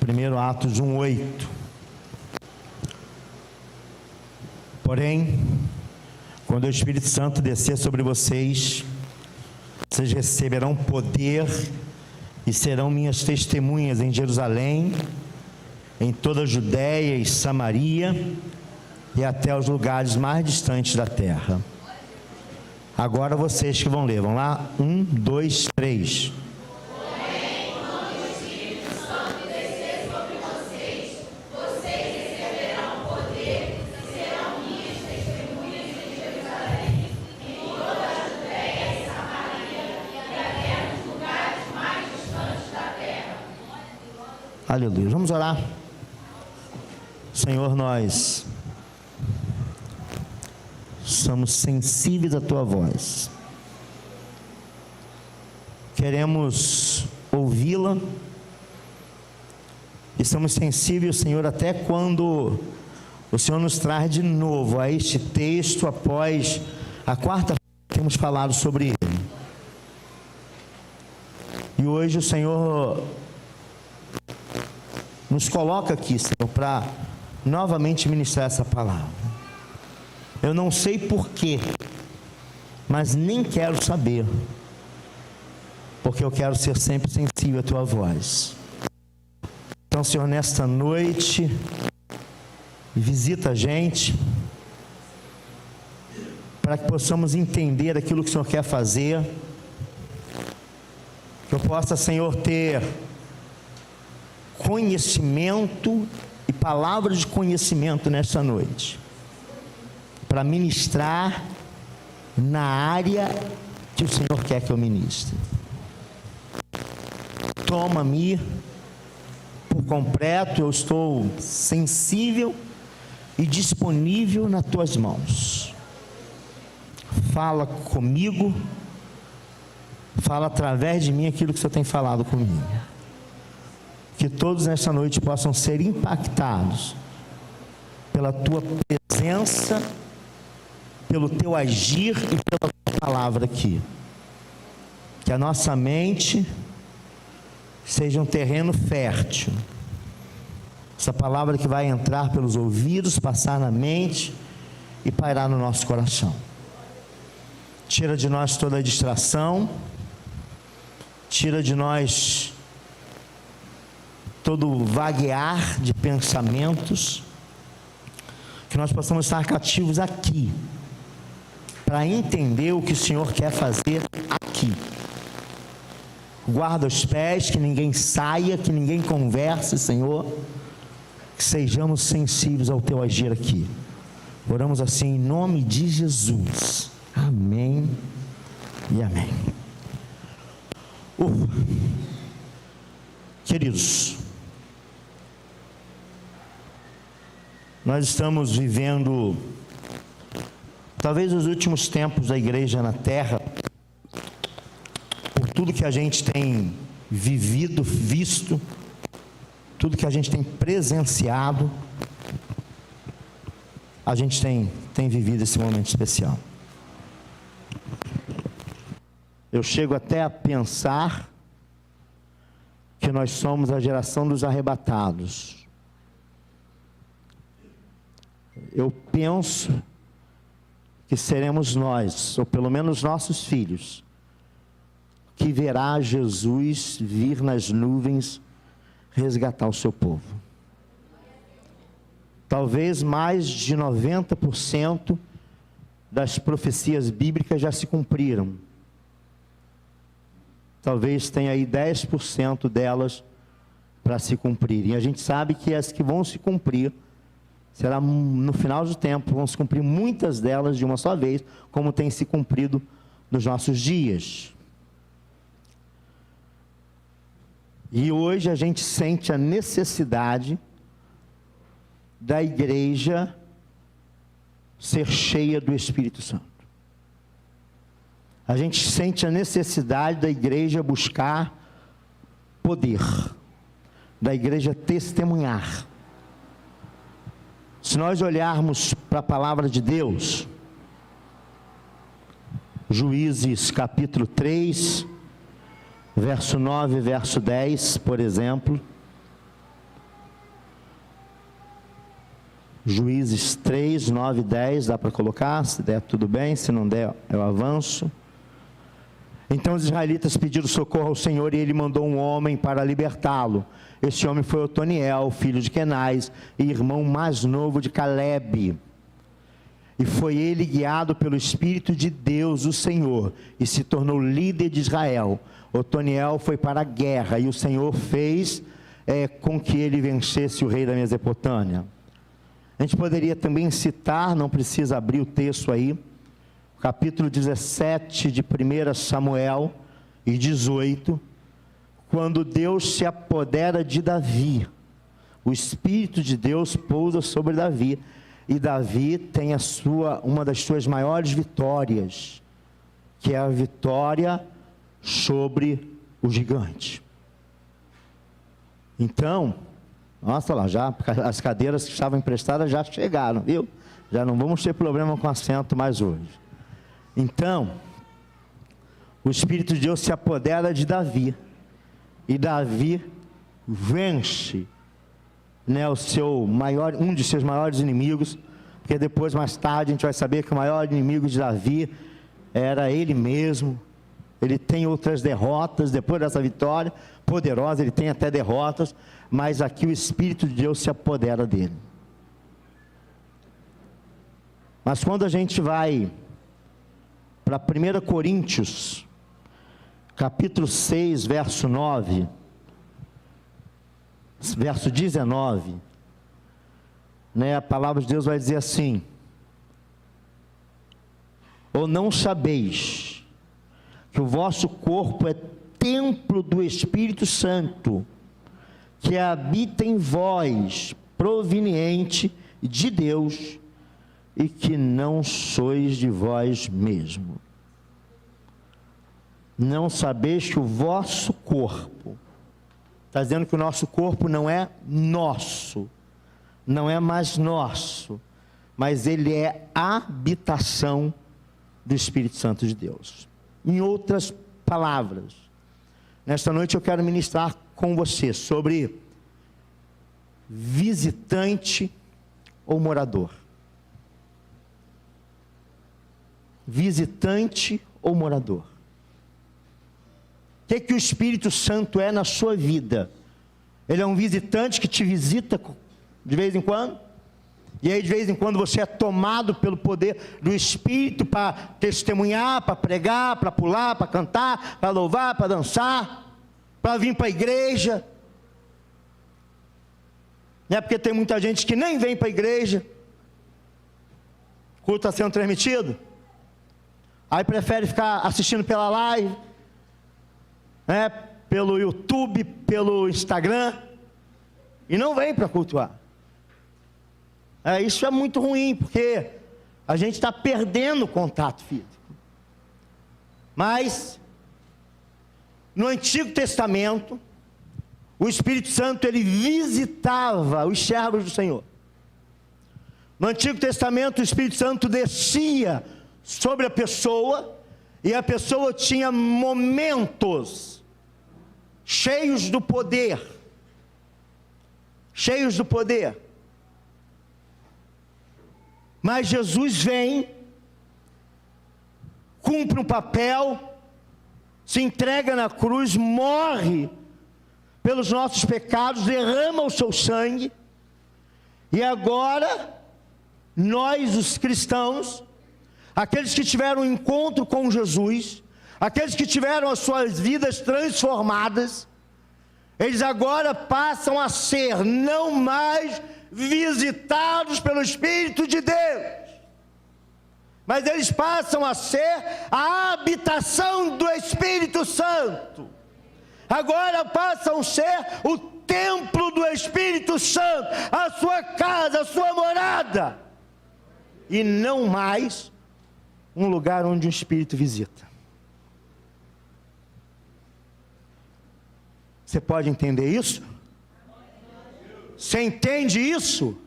Primeiro Atos 1:8. Porém, quando o Espírito Santo descer sobre vocês, vocês receberão poder e serão minhas testemunhas em Jerusalém, em toda a Judéia e Samaria e até os lugares mais distantes da terra. Agora vocês que vão ler, vão lá, 1, 2, 3. Porém, quando o Espírito Santo descer sobre vocês, vocês receberão poder e serão minhas testemunhas em Jerusalém, em toda a Judéia e Samaria e até os lugares mais distantes da terra. Aleluia. Vamos orar. Senhor, nós somos sensíveis à Tua voz. Queremos ouvi-la. E somos sensíveis, Senhor, até quando o Senhor nos traz de novo a este texto após a quarta-feira que temos falado sobre ele. E hoje o Senhor nos coloca aqui, Senhor, para novamente ministrar essa palavra. Eu não sei porquê, mas nem quero saber, porque eu quero ser sempre sensível à Tua voz. Então, Senhor, nesta noite, visita a gente, para que possamos entender aquilo que o Senhor quer fazer, que eu possa, Senhor, ter conhecimento e palavras de conhecimento nesta noite, para ministrar na área que o Senhor quer que eu ministre. Toma-me por completo, eu estou sensível e disponível nas Tuas mãos. Fala comigo, fala através de mim aquilo que o Senhor tem falado comigo. Que todos nesta noite possam ser impactados pela Tua presença, pelo Teu agir e pela Tua palavra aqui. Que a nossa mente seja um terreno fértil. Essa palavra que vai entrar pelos ouvidos, passar na mente e pairar no nosso coração. Tira de nós toda a distração, tira de nós todo o vaguear de pensamentos, que nós possamos estar cativos aqui, para entender o que o Senhor quer fazer aqui. Guarda os pés, que ninguém saia, que ninguém converse, Senhor, que sejamos sensíveis ao Teu agir aqui. Oramos assim em nome de Jesus. Amém e amém. Queridos, nós estamos vivendo talvez os últimos tempos da igreja na terra, por tudo que a gente tem vivido, visto, tudo que a gente tem presenciado, a gente tem vivido esse momento especial. Eu chego até a pensar que nós somos a geração dos arrebatados. Eu penso que seremos nós, ou pelo menos nossos filhos, que verá Jesus vir nas nuvens resgatar o seu povo. Talvez mais de 90% das profecias bíblicas já se cumpriram. Talvez tenha aí 10% delas para se cumprirem. E a gente sabe que as que vão se cumprir, será no final do tempo, vão se cumprir muitas delas de uma só vez, como tem se cumprido nos nossos dias. E hoje a gente sente a necessidade da igreja ser cheia do Espírito Santo. A gente sente a necessidade da igreja buscar poder, da igreja testemunhar. Se nós olharmos para a palavra de Deus, Juízes capítulo 3, verso 9 e verso 10, por exemplo, Juízes 3, 9 e 10, dá para colocar? Se der, tudo bem, se não der, eu avanço. Então os israelitas pediram socorro ao Senhor e ele mandou um homem para libertá-lo. Esse homem foi Otoniel, filho de Quenaz, e irmão mais novo de Calebe. E foi ele guiado pelo Espírito de Deus, o Senhor, e se tornou líder de Israel. Otoniel foi para a guerra e o Senhor fez com que ele vencesse o rei da Mesopotâmia. A gente poderia também citar, não precisa abrir o texto aí, capítulo 17 de 1 Samuel e 18, quando Deus se apodera de Davi. O Espírito de Deus pousa sobre Davi, e Davi tem uma das suas maiores vitórias, que é a vitória sobre o gigante. Então, nossa lá, já as cadeiras que estavam emprestadas já chegaram, viu? Já não vamos ter problema com assento mais hoje. Então, o Espírito de Deus se apodera de Davi, e Davi vence, né, um de seus maiores inimigos, porque depois, mais tarde, a gente vai saber que o maior inimigo de Davi era ele mesmo. Ele tem outras derrotas, depois dessa vitória poderosa, ele tem até derrotas, mas aqui o Espírito de Deus se apodera dele. Mas quando a gente vai para 1 Coríntios, capítulo 6, verso 9, verso 19, né, a palavra de Deus vai dizer assim: ou não sabeis que o vosso corpo é templo do Espírito Santo, que habita em vós, proveniente de Deus, e que não sois de vós mesmo. Não sabeis que o vosso corpo, está dizendo que o nosso corpo não é nosso, não é mais nosso, mas ele é a habitação do Espírito Santo de Deus. Em outras palavras, nesta noite eu quero ministrar com você sobre visitante ou morador. Visitante ou morador. O que o Espírito Santo é na sua vida? Ele é um visitante que te visita de vez em quando, e aí de vez em quando você é tomado pelo poder do Espírito para testemunhar, para pregar, para pular, para cantar, para louvar, para dançar, para vir para a igreja. Não é porque tem muita gente que nem vem para a igreja, o culto está sendo transmitido, aí prefere ficar assistindo pela live, né, pelo YouTube, pelo Instagram, e não vem para cultuar. Isso é muito ruim, porque a gente está perdendo o contato físico. Mas, no Antigo Testamento, o Espírito Santo, ele visitava os servos do Senhor. No Antigo Testamento, o Espírito Santo descia sobre a pessoa, e a pessoa tinha momentos cheios do poder. Cheios do poder. Mas Jesus vem, cumpre um papel, se entrega na cruz, morre pelos nossos pecados, derrama o seu sangue, e agora, nós os cristãos, aqueles que tiveram um encontro com Jesus, aqueles que tiveram as suas vidas transformadas, eles agora passam a ser não mais visitados pelo Espírito de Deus, mas eles passam a ser a habitação do Espírito Santo. Agora passam a ser o templo do Espírito Santo, a sua casa, a sua morada, e não mais um lugar onde o Espírito visita. Você pode entender isso? Você entende isso?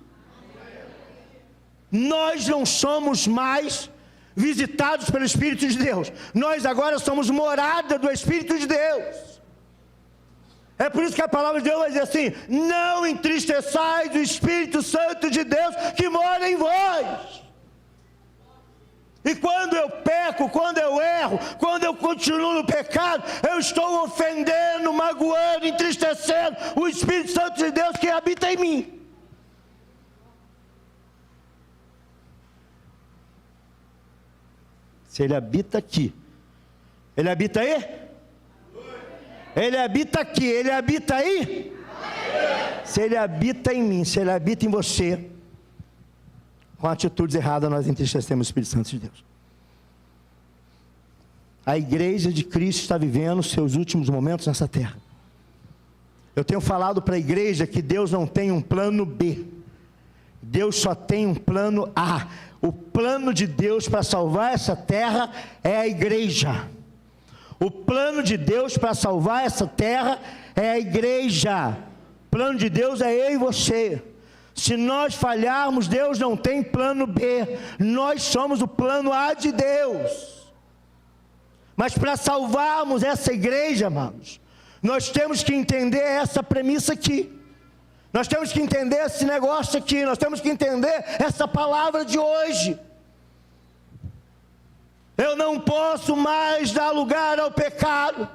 Nós não somos mais visitados pelo Espírito de Deus. Nós agora somos morada do Espírito de Deus. É por isso que a palavra de Deus vai dizer assim: não entristeçais o Espírito Santo de Deus que mora em vós. E quando eu peco, quando eu erro, quando eu continuo no pecado, eu estou ofendendo, magoando, entristecendo o Espírito Santo de Deus que habita em mim. Se ele habita aqui, ele habita aí? Ele habita aqui, ele habita aí? Se ele habita em mim, se ele habita em você, com atitudes erradas nós entristecemos o Espírito Santo de Deus. A igreja de Cristo está vivendo os seus últimos momentos nessa terra. Eu tenho falado para a igreja que Deus não tem um plano B. Deus só tem um plano A. O plano de Deus para salvar essa terra é a igreja. O plano de Deus para salvar essa terra é a igreja. O plano de Deus é eu e você. Se nós falharmos, Deus não tem plano B. Nós somos o plano A de Deus. Mas para salvarmos essa igreja, amados, nós temos que entender essa premissa aqui. Nós temos que entender esse negócio aqui. Nós temos que entender essa palavra de hoje. Eu não posso mais dar lugar ao pecado.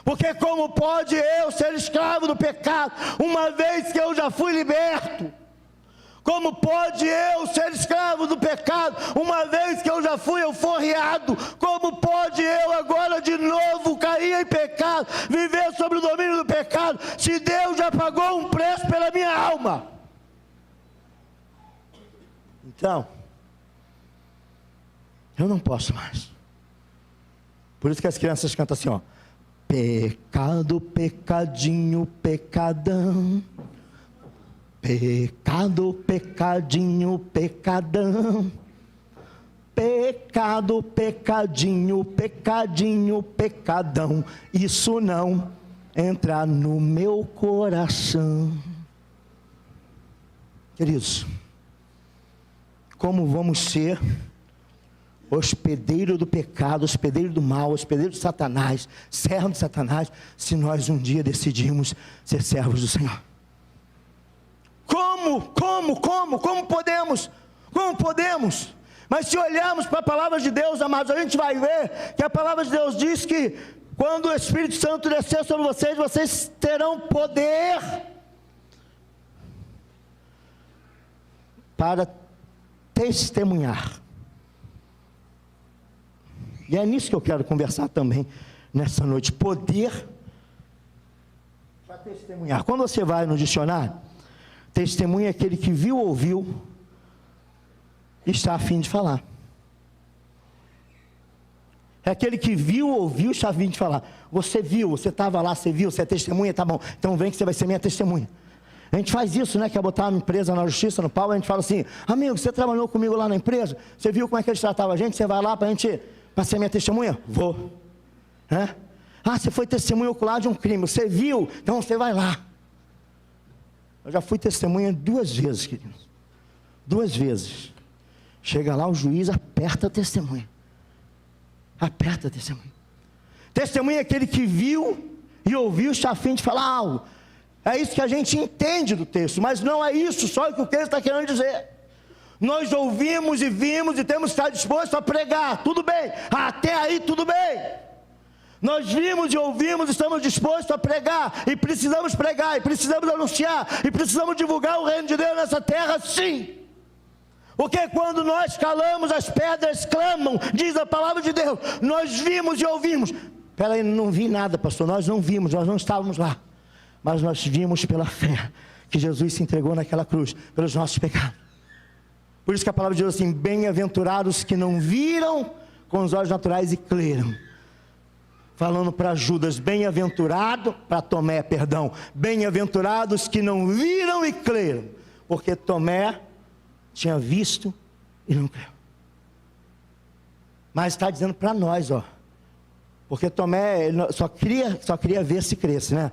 Porque como pode eu ser escravo do pecado, uma vez que eu já fui liberto? Como pode eu ser escravo do pecado, uma vez que eu já fui euforreado? Como pode eu agora de novo cair em pecado, viver sob o domínio do pecado, se Deus já pagou um preço pela minha alma? Então, eu não posso mais. Por isso que as crianças cantam assim, ó: pecado, pecadinho, pecadão. Pecado, pecadinho, pecadão. Pecado, pecadinho, pecadinho, pecadão. Isso não entra no meu coração. Queridos, como vamos ser hospedeiro do pecado, hospedeiro do mal, hospedeiro de Satanás, servo de Satanás, se nós um dia decidimos ser servos do Senhor? Como podemos? Como podemos? Mas se olharmos para a palavra de Deus, amados, a gente vai ver que a palavra de Deus diz que quando o Espírito Santo descer sobre vocês, vocês terão poder para testemunhar. E é nisso que eu quero conversar também nessa noite. Poder para testemunhar. Quando você vai no dicionário, testemunha é aquele que viu, ouviu e está a fim de falar. É aquele que viu, ouviu e está a fim de falar. Você viu, você estava lá, você viu, você é testemunha, tá bom. Então vem que você vai ser minha testemunha. A gente faz isso, né? Quer botar uma empresa na justiça, no pau, a gente fala assim: amigo, você trabalhou comigo lá na empresa? Você viu como é que eles tratavam a gente? Você vai lá para ser minha testemunha? Vou. Ah, você foi testemunha ocular de um crime, você viu? Então você vai lá. Eu já fui testemunha 2 vezes, queridos. 2 vezes. Chega lá, o juiz aperta a testemunha. Aperta a testemunha. Testemunha é aquele que viu e ouviu, está a fim de falar algo. É isso que a gente entende do texto, mas não é isso só o que o texto está querendo dizer. Nós ouvimos e vimos e temos que estar dispostos a pregar, tudo bem, até aí tudo bem. Nós vimos e ouvimos, estamos dispostos a pregar, e precisamos anunciar, e precisamos divulgar o reino de Deus nessa terra, sim. Porque quando nós calamos, as pedras clamam, diz a palavra de Deus. Nós vimos e ouvimos. Peraí, não vi nada, pastor, nós não vimos, nós não estávamos lá. Mas nós vimos pela fé que Jesus se entregou naquela cruz pelos nossos pecados. Por isso que a palavra diz assim: bem-aventurados que não viram com os olhos naturais e creram. Falando para Judas, bem-aventurado, para Tomé, perdão, bem-aventurados que não viram e creram, porque Tomé tinha visto e não creu. Mas está dizendo para nós, ó, porque Tomé só queria ver se cresce, né?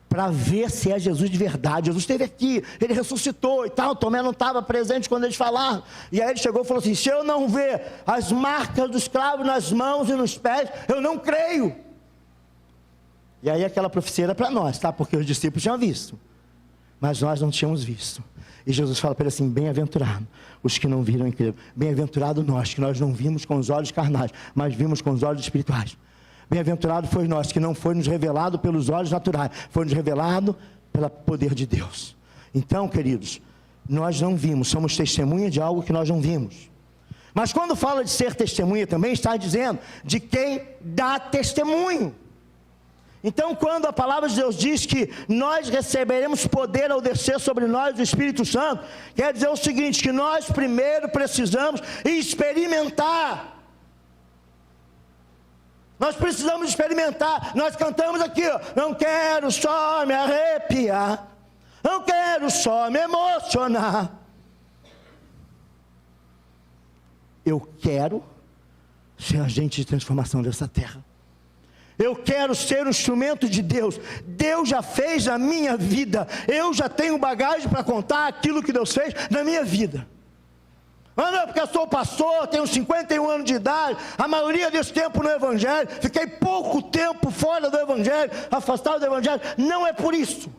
Para ver se é Jesus de verdade. Jesus esteve aqui, ele ressuscitou e tal. Tomé não estava presente quando eles falaram. E aí ele chegou e falou assim: se eu não ver as marcas dos cravos nas mãos e nos pés, eu não creio. E aí aquela profecia era para nós, tá? Porque os discípulos tinham visto, mas nós não tínhamos visto. E Jesus fala para ele assim: bem-aventurado os que não viram e creram. Bem-aventurado nós, que nós não vimos com os olhos carnais, mas vimos com os olhos espirituais. Bem-aventurado foi nós, que não foi nos revelado pelos olhos naturais, foi nos revelado pelo poder de Deus. Então, queridos, nós não vimos, somos testemunha de algo que nós não vimos. Mas quando fala de ser testemunha também, está dizendo de quem dá testemunho. Então, quando a palavra de Deus diz que nós receberemos poder ao descer sobre nós o Espírito Santo, quer dizer o seguinte, que nós primeiro precisamos experimentar. Nós precisamos experimentar. Nós cantamos aqui, ó, não quero só me arrepiar, não quero só me emocionar. Eu quero ser agente de transformação dessa terra. Eu quero ser um instrumento de Deus. Deus já fez na minha vida. Eu já tenho bagagem para contar aquilo que Deus fez na minha vida. Mas não é porque eu sou pastor, tenho 51 anos de idade, a maioria desse tempo no Evangelho, fiquei pouco tempo fora do Evangelho, afastado do Evangelho. Não é por isso.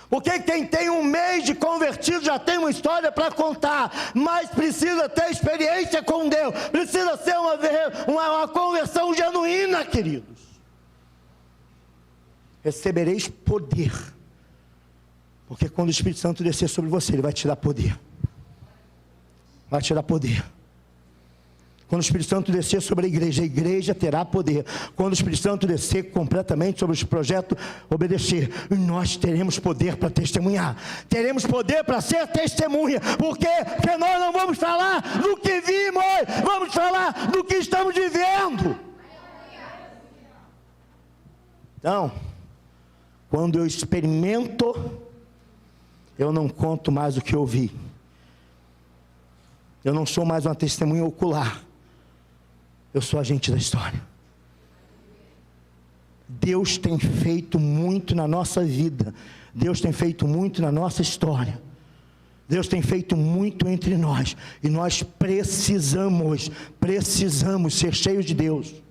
Porque quem tem um mês de convertido já tem uma história para contar, mas precisa ter experiência com Deus, precisa ser uma conversão genuína, queridos. Recebereis poder, porque quando o Espírito Santo descer sobre você, ele vai te dar poder. Vai te dar poder. Quando o Espírito Santo descer sobre a igreja terá poder. Quando o Espírito Santo descer completamente sobre os projetos, obedecer, nós teremos poder para testemunhar. Teremos poder para ser testemunha. Por quê? Porque nós não vamos falar do que vimos, vamos falar do que estamos vivendo. Então, quando eu experimento, eu não conto mais o que eu vi. Eu não sou mais uma testemunha ocular. Eu sou agente da história. Deus tem feito muito na nossa vida. Deus tem feito muito na nossa história. Deus tem feito muito entre nós. E nós precisamos ser cheios de Deus.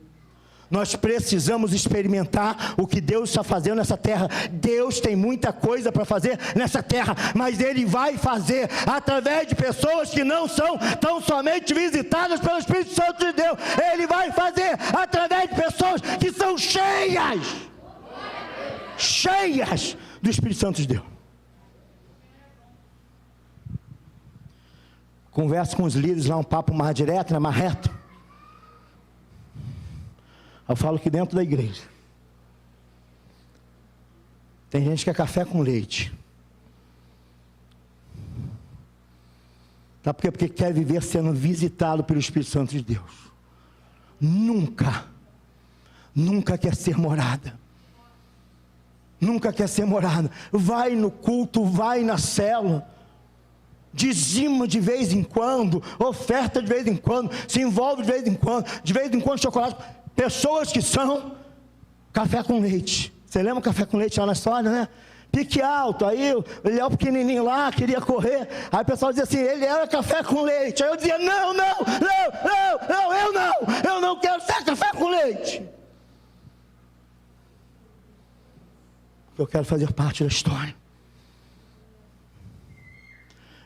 Nós precisamos experimentar o que Deus está fazendo nessa terra. Deus tem muita coisa para fazer nessa terra, mas Ele vai fazer através de pessoas que não são tão somente visitadas pelo Espírito Santo de Deus. Ele vai fazer através de pessoas que são cheias do Espírito Santo de Deus. Converso com os líderes lá, um papo mais direto, mais reto. Eu falo que dentro da igreja tem gente que é café com leite. Tá? Porque quer viver sendo visitado pelo Espírito Santo de Deus. Nunca quer ser morada. Nunca quer ser morada. Vai no culto, vai na célula, dizima de vez em quando, oferta de vez em quando, se envolve de vez em quando chocolate. Pessoas que são café com leite. Você lembra o café com leite lá na história, né? Pique alto, aí ele é o pequenininho lá, queria correr. Aí o pessoal dizia assim, ele era café com leite. Aí eu dizia, não, eu não quero ser café com leite. Eu quero fazer parte da história.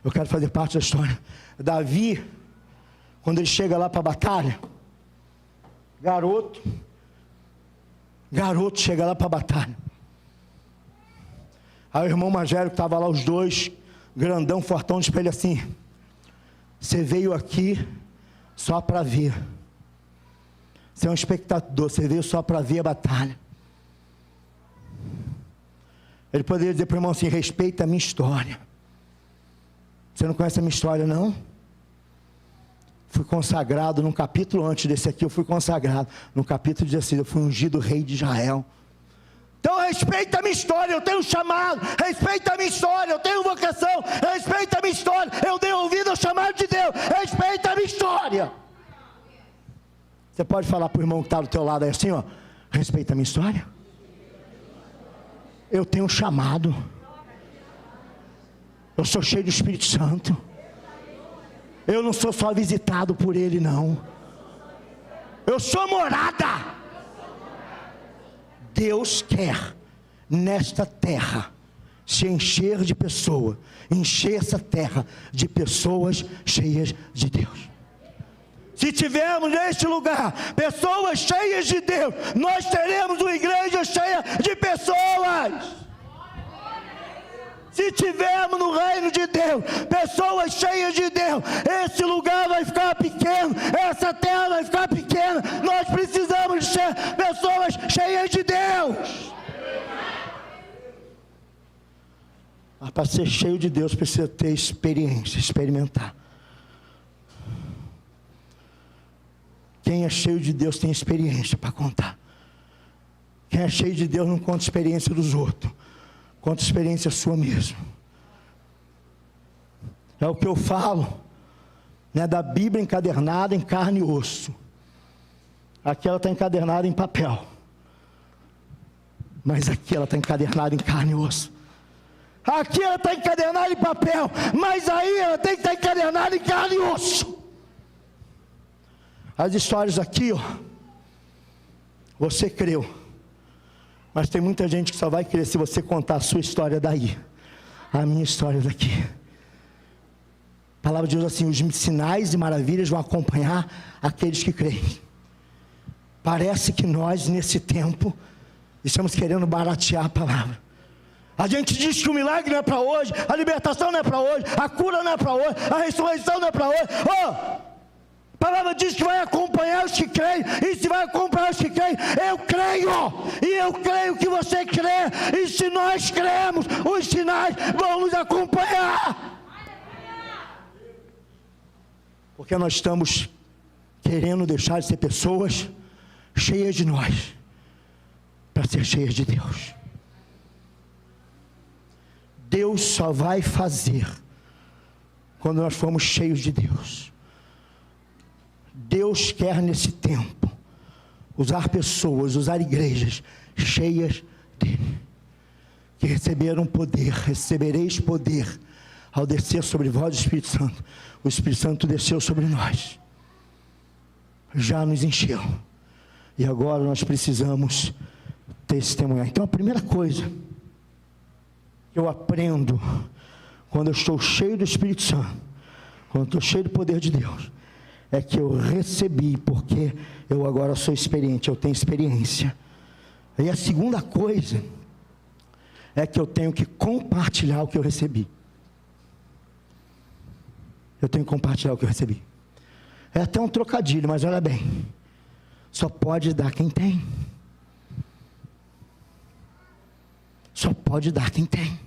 Eu quero fazer parte da história. Davi, quando ele chega lá para a batalha, garoto chega lá para a batalha. Aí o irmão mais velho que estava lá, os dois, grandão, fortão, diz para ele assim, você veio aqui só para ver. Você é um espectador, você veio só para ver a batalha. Ele poderia dizer para o irmão assim, respeita a minha história. Você não conhece a minha história, não? Fui consagrado, num capítulo antes desse aqui, eu fui consagrado. No capítulo 16, eu fui ungido rei de Israel. Então respeita a minha história, eu tenho chamado. Respeita a minha história, eu tenho vocação. Respeita a minha história, eu dei ouvido ao chamado de Deus. Respeita a minha história. Você pode falar para o irmão que está do teu lado aí assim, ó, respeita a minha história. Eu tenho chamado. Eu sou cheio do Espírito Santo. Eu não sou só visitado por Ele, não. Eu sou morada. Deus quer, nesta terra, se encher de pessoas, encher essa terra de pessoas cheias de Deus. Se tivermos neste lugar pessoas cheias de Deus, nós teremos uma igreja cheia de pessoas. Se tivermos no reino de Deus pessoas cheias de Deus, esse lugar vai ficar pequeno, essa terra vai ficar pequena. Nós precisamos ser pessoas cheias de Deus. Mas para ser cheio de Deus precisa ter experiência, experimentar. Quem é cheio de Deus tem experiência para contar. Quem é cheio de Deus não conta experiência dos outros, conta experiência sua mesmo. É o que eu falo, né, da Bíblia encadernada em carne e osso. Aqui ela está encadernada em papel, mas aqui ela está encadernada em carne e osso. Aqui ela está encadernada em papel, mas aí ela tem que estar encadernada em carne e osso. As histórias aqui, ó, você creu, mas tem muita gente que só vai crer se você contar a sua história daí, a minha história daqui. A palavra de Deus assim: os sinais e maravilhas vão acompanhar aqueles que creem. Parece que nós nesse tempo estamos querendo baratear a palavra. A gente diz que o milagre não é para hoje, a libertação não é para hoje, a cura não é para hoje, a ressurreição não é para hoje. A palavra diz que vai acompanhar os que creem, e se vai acompanhar os que creem, eu creio, e eu creio que você crê, e se nós cremos, os sinais vão nos acompanhar. Porque nós estamos querendo deixar de ser pessoas cheias de nós, para ser cheias de Deus. Deus só vai fazer quando nós formos cheios de Deus. Deus quer nesse tempo usar pessoas, usar igrejas cheias dele, que receberam poder. Recebereis poder ao descer sobre vós o Espírito Santo. O Espírito Santo desceu sobre nós, já nos encheu, e agora nós precisamos testemunhar. Então a primeira coisa que eu aprendo quando eu estou cheio do Espírito Santo, quando eu estou cheio do poder de Deus, é que eu recebi, porque eu agora sou experiente, eu tenho experiência. E a segunda coisa é que eu tenho que compartilhar o que eu recebi. Eu tenho que compartilhar o que eu recebi. É até um trocadilho, mas olha bem, só pode dar quem tem. Só pode dar quem tem.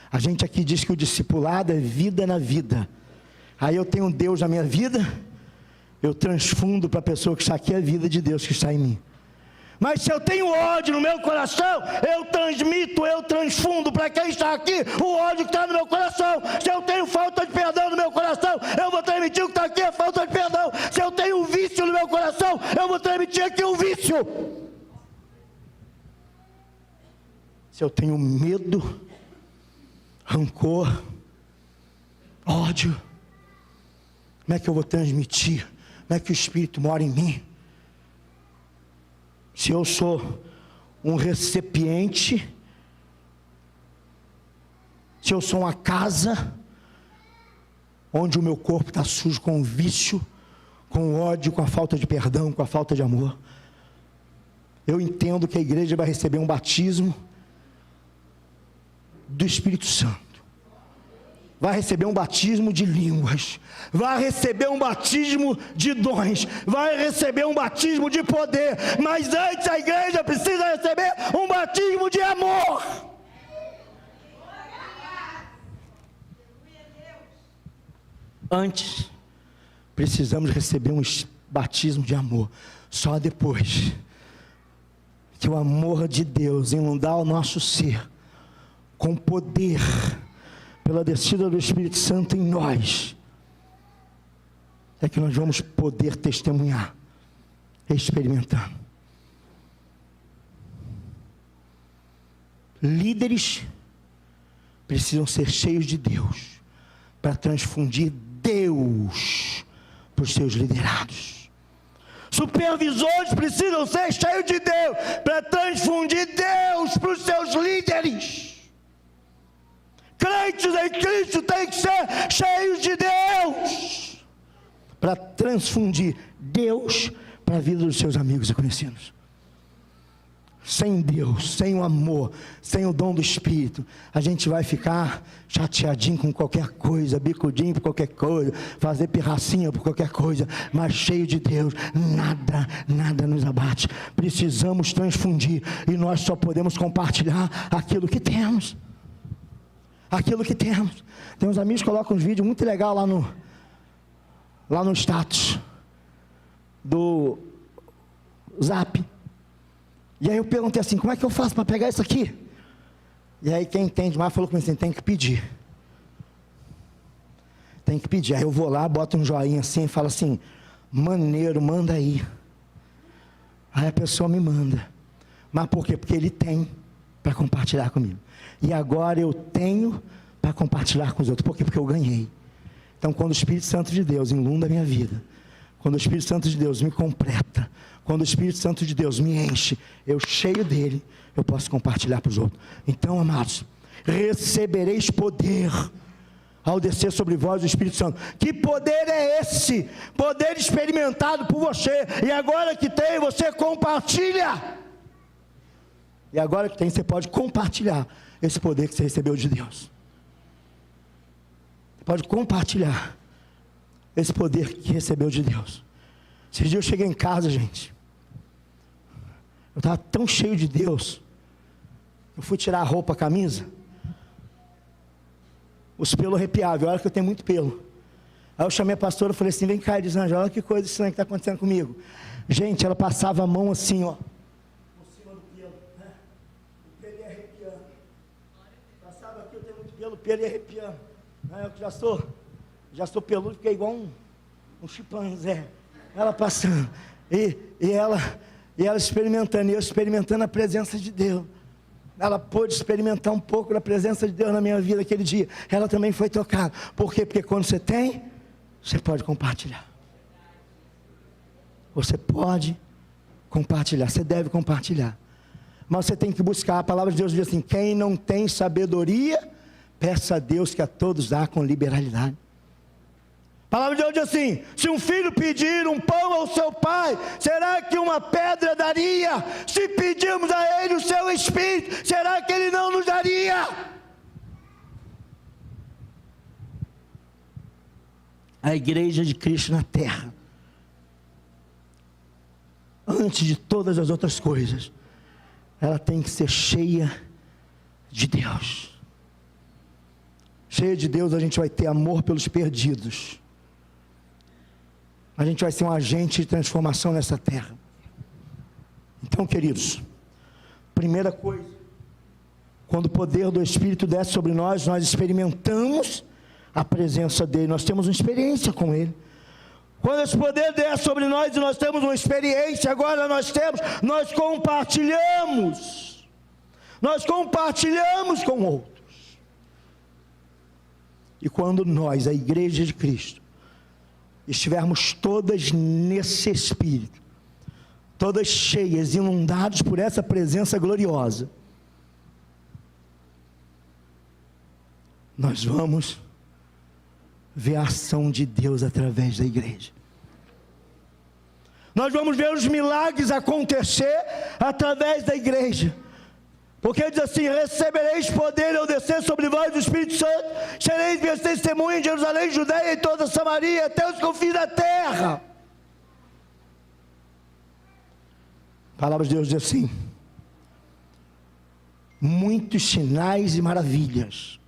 A gente aqui diz que o discipulado é vida na vida. Aí eu tenho um Deus na minha vida, eu transfundo para a pessoa que está aqui a vida de Deus que está em mim. Mas se eu tenho ódio no meu coração, eu transmito, eu transfundo para quem está aqui o ódio que está no meu coração. Se eu tenho falta de perdão no meu coração, eu vou transmitir o que está aqui a falta de perdão. Se eu tenho um vício no meu coração, eu vou transmitir aqui o vício. Se eu tenho medo, rancor, ódio, como é que eu vou transmitir? Como é que o Espírito mora em mim? Se eu sou um recipiente, se eu sou uma casa onde o meu corpo está sujo com vício, com ódio, com a falta de perdão, com a falta de amor, eu entendo que a igreja vai receber um batismo do Espírito Santo, vai receber um batismo de línguas, vai receber um batismo de dons, vai receber um batismo de poder, mas antes a igreja precisa receber um batismo de amor. Antes precisamos receber um batismo de amor. Só depois que o amor de Deus inundar o nosso ser com poder, pela descida do Espírito Santo em nós, é que nós vamos poder testemunhar, experimentar. Líderes precisam ser cheios de Deus, para transfundir Deus para os seus liderados. Supervisores precisam ser cheios de Deus, para transfundir Deus para os seus líderes. Crentes em Cristo têm que ser cheios de Deus, para transfundir Deus para a vida dos seus amigos e conhecidos. Sem Deus, sem o amor, sem o dom do Espírito, a gente vai ficar chateadinho com qualquer coisa, bicudinho por qualquer coisa, fazer pirracinha por qualquer coisa, mas cheio de Deus, nada nos abate. Precisamos transfundir, e nós só podemos compartilhar aquilo que temos. Aquilo que temos. Tem uns amigos que colocam uns vídeos muito legais lá no status do Zap. E aí eu perguntei assim, como é que eu faço para pegar isso aqui? E aí quem entende mais falou comigo assim, tem que pedir. Tem que pedir. Aí eu vou lá, boto um joinha assim e falo assim, maneiro, manda aí. Aí a pessoa me manda. Mas por quê? Porque ele tem para compartilhar comigo. E agora eu tenho para compartilhar com os outros. Por quê? Porque eu ganhei. Então quando o Espírito Santo de Deus inunda a minha vida, quando o Espírito Santo de Deus me completa, quando o Espírito Santo de Deus me enche, eu cheio dele, eu posso compartilhar para os outros. Então, amados, recebereis poder ao descer sobre vós o Espírito Santo. Que poder é esse? Poder experimentado por você, e agora que tem, você compartilha. E agora que tem, você pode compartilhar esse poder que você recebeu de Deus. Você pode compartilhar esse poder que recebeu de Deus. Esses dias eu cheguei em casa, gente, eu estava tão cheio de Deus, eu fui tirar a roupa, a camisa, os pelos arrepiavam, olha que eu tenho muito pelo. Aí eu chamei a pastora e falei assim, vem cá, Elisângela, olha que coisa estranha que está acontecendo comigo. Gente, ela passava a mão assim, ó, por cima do pelo, né? O pelo ia arrepiando. Passava aqui, eu tenho muito pelo, o pelo ia arrepiando. Eu já sou peludo, fiquei igual um chimpanzé. Ela passando, e ela experimentando, e eu experimentando a presença de Deus. Ela pôde experimentar um pouco da presença de Deus na minha vida aquele dia. Ela também foi tocada. Por quê? Porque quando você tem, você pode compartilhar. Você pode compartilhar, você deve compartilhar. Mas você tem que buscar, a palavra de Deus diz assim, quem não tem sabedoria, peça a Deus que a todos dá com liberalidade. A palavra de Deus diz assim, se um filho pedir um pão ao seu pai, será que uma pedra daria? Se pedirmos a ele o seu Espírito, será que ele não nos daria? A igreja de Cristo na terra, antes de todas as outras coisas, ela tem que ser cheia de Deus. Cheia de Deus, a gente vai ter amor pelos perdidos. A gente vai ser um agente de transformação nessa terra. Então, queridos, primeira coisa, quando o poder do Espírito desce sobre nós, nós experimentamos a presença dele, nós temos uma experiência com ele. Quando esse poder desce sobre nós e nós temos uma experiência, agora nós compartilhamos com outros. E quando nós, a igreja de Cristo, estivermos todas nesse Espírito, todas cheias, inundadas por essa presença gloriosa, nós vamos ver a ação de Deus através da igreja. Nós vamos ver os milagres acontecer através da igreja. Porque diz assim, recebereis poder ao descer sobre vós do Espírito Santo, sereis minhas testemunhas em Jerusalém, Judeia e toda Samaria, até os confins da terra. A palavra de Deus diz assim, muitos sinais e maravilhas,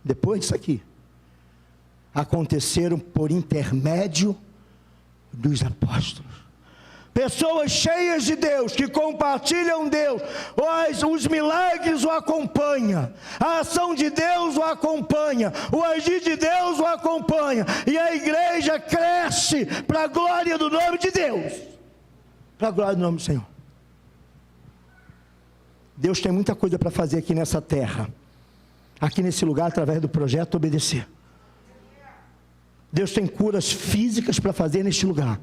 depois disso aqui, aconteceram por intermédio dos apóstolos. Pessoas cheias de Deus, que compartilham Deus, os milagres o acompanham, a ação de Deus o acompanha, o agir de Deus o acompanha, e a igreja cresce para a glória do nome de Deus, para a glória do nome do Senhor. Deus tem muita coisa para fazer aqui nessa terra, aqui nesse lugar, através do projeto Obedecer. Deus tem curas físicas para fazer neste lugar.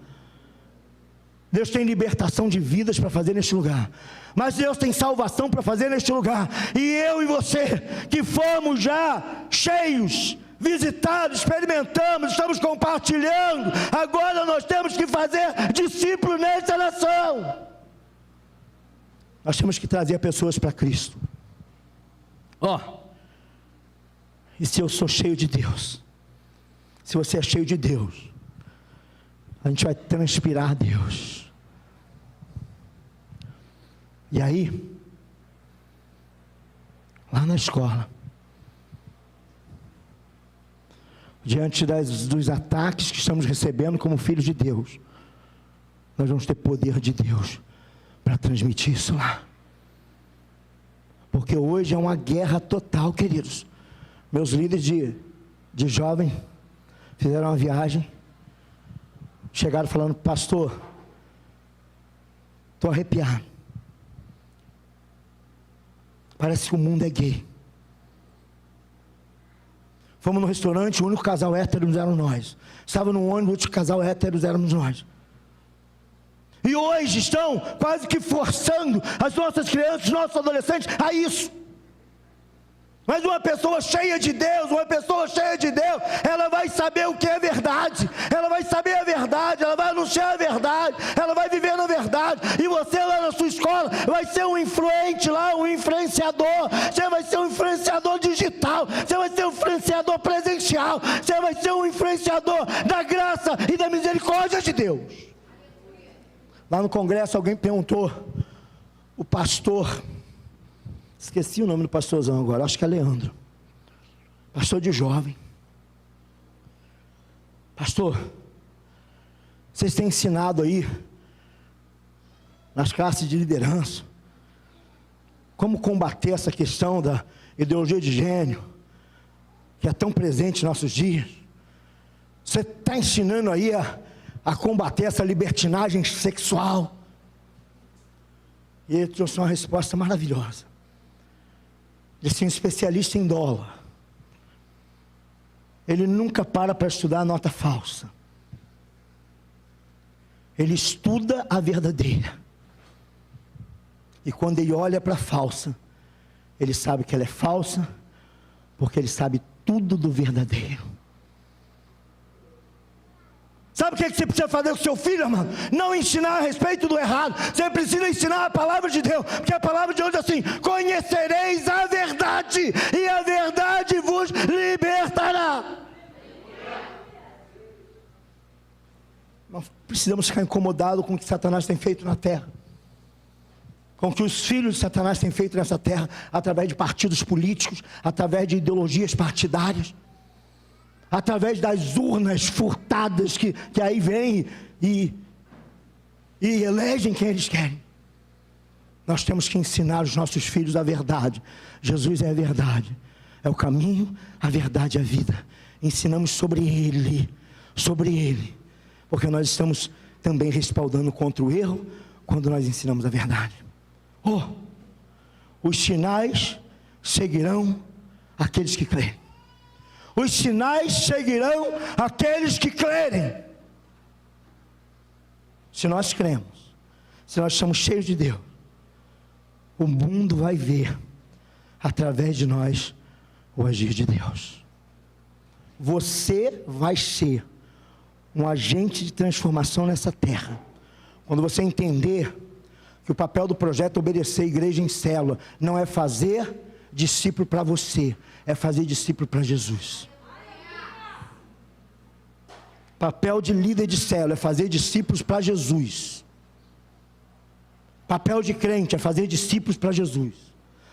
Deus tem libertação de vidas para fazer neste lugar. Mas Deus tem salvação para fazer neste lugar. E eu e você, que fomos já cheios, visitados, experimentamos, estamos compartilhando, agora nós temos que fazer discípulos nessa nação. Nós temos que trazer pessoas para Cristo. E se eu sou cheio de Deus, se você é cheio de Deus, a gente vai transpirar Deus. E aí, lá na escola, diante dos ataques que estamos recebendo como filhos de Deus, nós vamos ter poder de Deus para transmitir isso lá. Porque hoje é uma guerra total, queridos. Meus líderes de jovem fizeram uma viagem, chegaram falando: pastor, estou arrepiado, parece que o mundo é gay. Fomos no restaurante, o único casal hétero éramos nós. Estava no ônibus, o único casal hétero éramos nós. E hoje estão quase que forçando as nossas crianças, nossos adolescentes a isso. Mas uma pessoa cheia de Deus, ela vai saber o que é verdade, ela vai saber a verdade, ela vai anunciar a verdade, ela vai viver na verdade. E você lá na sua escola vai ser um influente lá, um influenciador. Você vai ser um influenciador digital, você vai ser um influenciador presencial, você vai ser um influenciador da graça e da misericórdia de Deus. Lá no congresso alguém perguntou, o pastor, esqueci o nome do pastorzão agora, acho que é Leandro, pastor de jovem: pastor, vocês têm ensinado aí nas classes de liderança como combater essa questão da ideologia de gênero que é tão presente em nossos dias? Você está ensinando aí a combater essa libertinagem sexual? E ele trouxe uma resposta maravilhosa. Disse: um especialista em dólar, ele nunca para estudar a nota falsa, ele estuda a verdadeira, e quando ele olha para a falsa, ele sabe que ela é falsa, porque ele sabe tudo do verdadeiro. Sabe o que você precisa fazer com seu filho, irmão? Não ensinar a respeito do errado. Você precisa ensinar a palavra de Deus. Porque a palavra de Deus é assim: conhecereis a verdade, e a verdade vos libertará. Nós precisamos ficar incomodados com o que Satanás tem feito na terra, com o que os filhos de Satanás têm feito nessa terra, através de partidos políticos, através de ideologias partidárias, através das urnas furtadas que aí vêm e elegem quem eles querem. Nós temos que ensinar os nossos filhos a verdade. Jesus é a verdade, é o caminho, a verdade e a vida. Ensinamos sobre Ele, porque nós estamos também respaldando contra o erro, quando nós ensinamos a verdade. Os sinais seguirão aqueles que creem. Os sinais seguirão aqueles que crerem. Se nós cremos, se nós estamos cheios de Deus, o mundo vai ver, através de nós, o agir de Deus. Você vai ser um agente de transformação nessa terra, quando você entender que o papel do projeto Obedecer Igreja em Célula não é fazer discípulo para você, é fazer discípulo para Jesus. Papel de líder de célula é fazer discípulos para Jesus. Papel de crente é fazer discípulos para Jesus.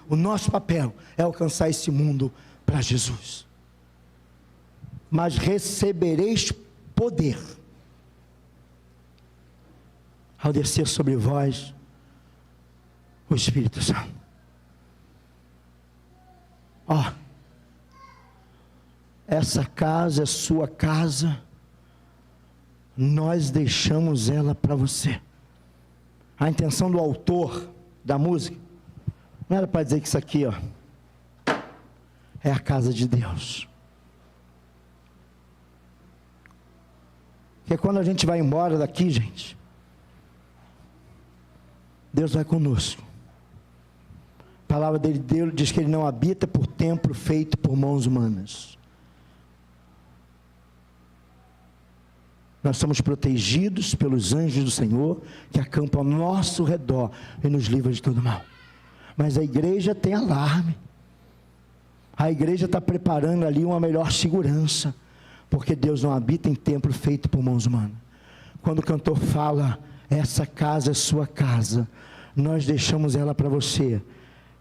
O nosso papel é alcançar esse mundo para Jesus. Mas recebereis poder ao descer sobre vós o Espírito Santo. Essa casa é sua casa, nós deixamos ela para você. A intenção do autor da música não era para dizer que isso aqui é a casa de Deus. Porque quando a gente vai embora daqui, gente, Deus vai conosco. A palavra dele, Deus diz que ele não habita por templo feito por mãos humanas. Nós somos protegidos pelos anjos do Senhor, que acampam ao nosso redor e nos livram de todo mal. Mas a igreja tem alarme. A igreja está preparando ali uma melhor segurança, porque Deus não habita em templo feito por mãos humanas. Quando o cantor fala, essa casa é sua casa, nós deixamos ela para você.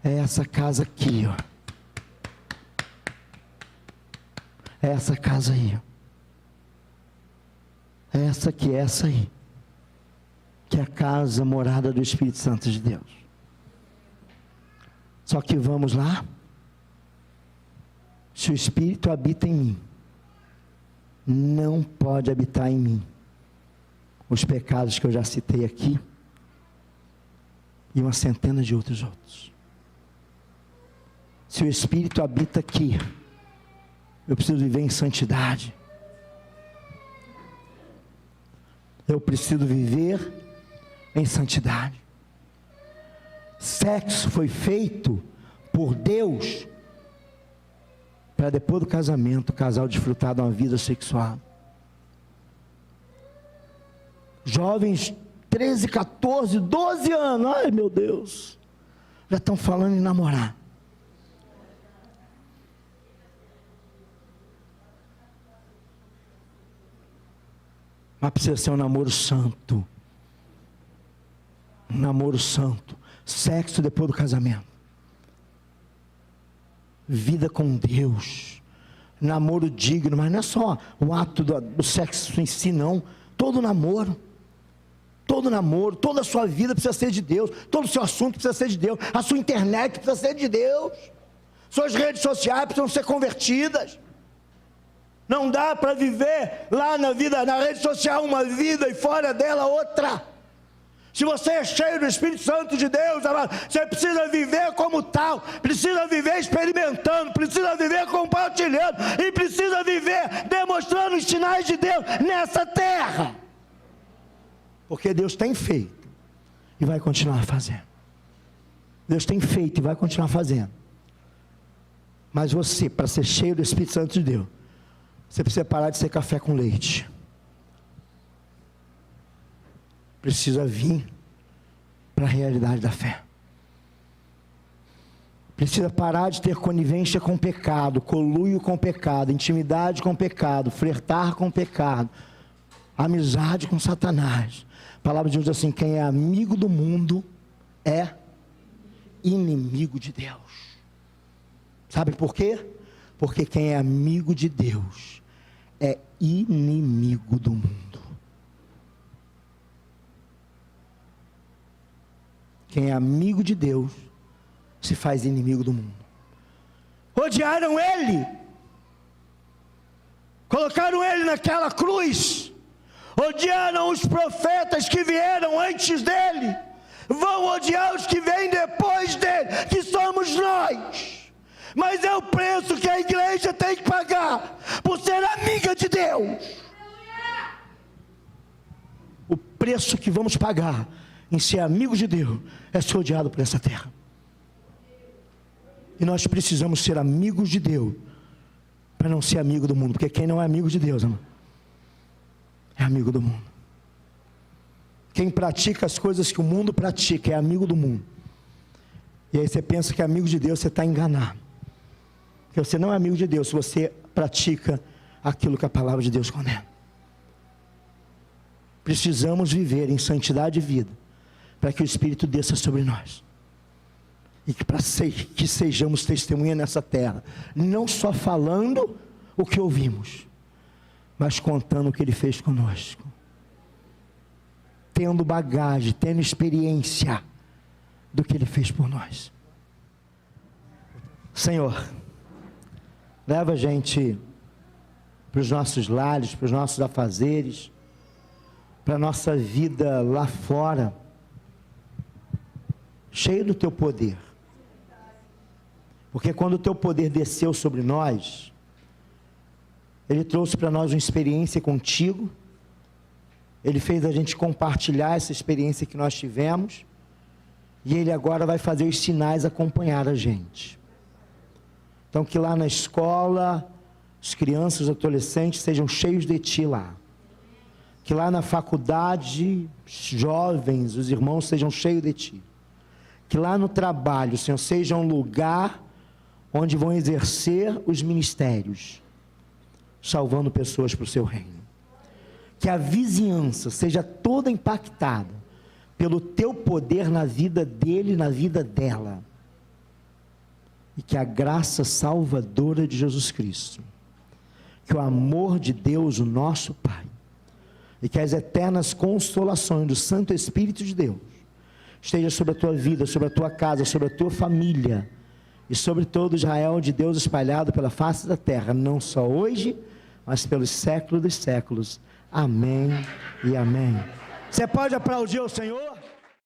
É essa casa aqui, ó. É essa casa aí, ó. É essa aqui, é essa aí. Que é a casa, morada do Espírito Santo de Deus. Só que vamos lá. Se o Espírito habita em mim, não pode habitar em mim os pecados que eu já citei aqui e uma centena de outros. Se o Espírito habita aqui, eu preciso viver em santidade. Eu preciso viver em santidade. Sexo foi feito por Deus para depois do casamento, o casal desfrutar de uma vida sexual. Jovens, 13, 14, 12 anos, ai meu Deus, já estão falando em namorar. Mas precisa ser um namoro santo. Um namoro santo. Sexo depois do casamento. Vida com Deus. Namoro digno. Mas não é só o ato do sexo em si, não. Todo namoro. Todo namoro. Toda a sua vida precisa ser de Deus. Todo o seu assunto precisa ser de Deus. A sua internet precisa ser de Deus. Suas redes sociais precisam ser convertidas. Não dá para viver lá na rede social uma vida e fora dela outra. Se você é cheio do Espírito Santo de Deus, amado, você precisa viver como tal, precisa viver experimentando, precisa viver compartilhando e precisa viver demonstrando os sinais de Deus nessa terra. Porque Deus tem feito e vai continuar fazendo. Deus tem feito e vai continuar fazendo. Mas você, para ser cheio do Espírito Santo de Deus, você precisa parar de ser café com leite. Precisa vir para a realidade da fé. Precisa parar de ter conivência com o pecado, conluio com o pecado, intimidade com o pecado, flertar com o pecado, amizade com Satanás. A palavra de Deus diz assim: quem é amigo do mundo é inimigo de Deus. Sabe por quê? Porque quem é amigo de Deus é inimigo do mundo. Quem é amigo de Deus se faz inimigo do mundo. Odiaram ele, colocaram ele naquela cruz, odiaram os profetas que vieram antes dele, vão odiar os que vêm depois dele, que somos nós. Mas é o preço que a igreja tem que pagar por ser amiga de Deus. O preço que vamos pagar em ser amigo de Deus é ser odiado por essa terra. E nós precisamos ser amigos de Deus para não ser amigo do mundo. Porque quem não é amigo de Deus, amor, é amigo do mundo. Quem pratica as coisas que o mundo pratica é amigo do mundo. E aí você pensa que é amigo de Deus, você está enganado. Porque você não é amigo de Deus se você pratica aquilo que a palavra de Deus condena. Precisamos viver em santidade de vida, para que o Espírito desça sobre nós. E que sejamos testemunha nessa terra, não só falando o que ouvimos, mas contando o que Ele fez conosco. Tendo bagagem, tendo experiência do que Ele fez por nós. Senhor, leva a gente para os nossos lares, para os nossos afazeres, para a nossa vida lá fora, cheio do Teu poder. Porque quando o Teu poder desceu sobre nós, Ele trouxe para nós uma experiência contigo, Ele fez a gente compartilhar essa experiência que nós tivemos, E Ele agora vai fazer os sinais acompanhar a gente. Então que lá na escola, as crianças, os adolescentes sejam cheios de Ti lá. Que lá na faculdade, os jovens, os irmãos sejam cheios de Ti. Que lá no trabalho, Senhor, seja um lugar onde vão exercer os ministérios, salvando pessoas para o Seu reino. Que a vizinhança seja toda impactada pelo Teu poder na vida dele e na vida dela. E que a graça salvadora de Jesus Cristo, que o amor de Deus, o nosso Pai, e que as eternas consolações do Santo Espírito de Deus, esteja sobre a tua vida, sobre a tua casa, sobre a tua família, e sobre todo Israel de Deus espalhado pela face da terra, não só hoje, mas pelos séculos dos séculos. Amém e amém. Você pode aplaudir o Senhor?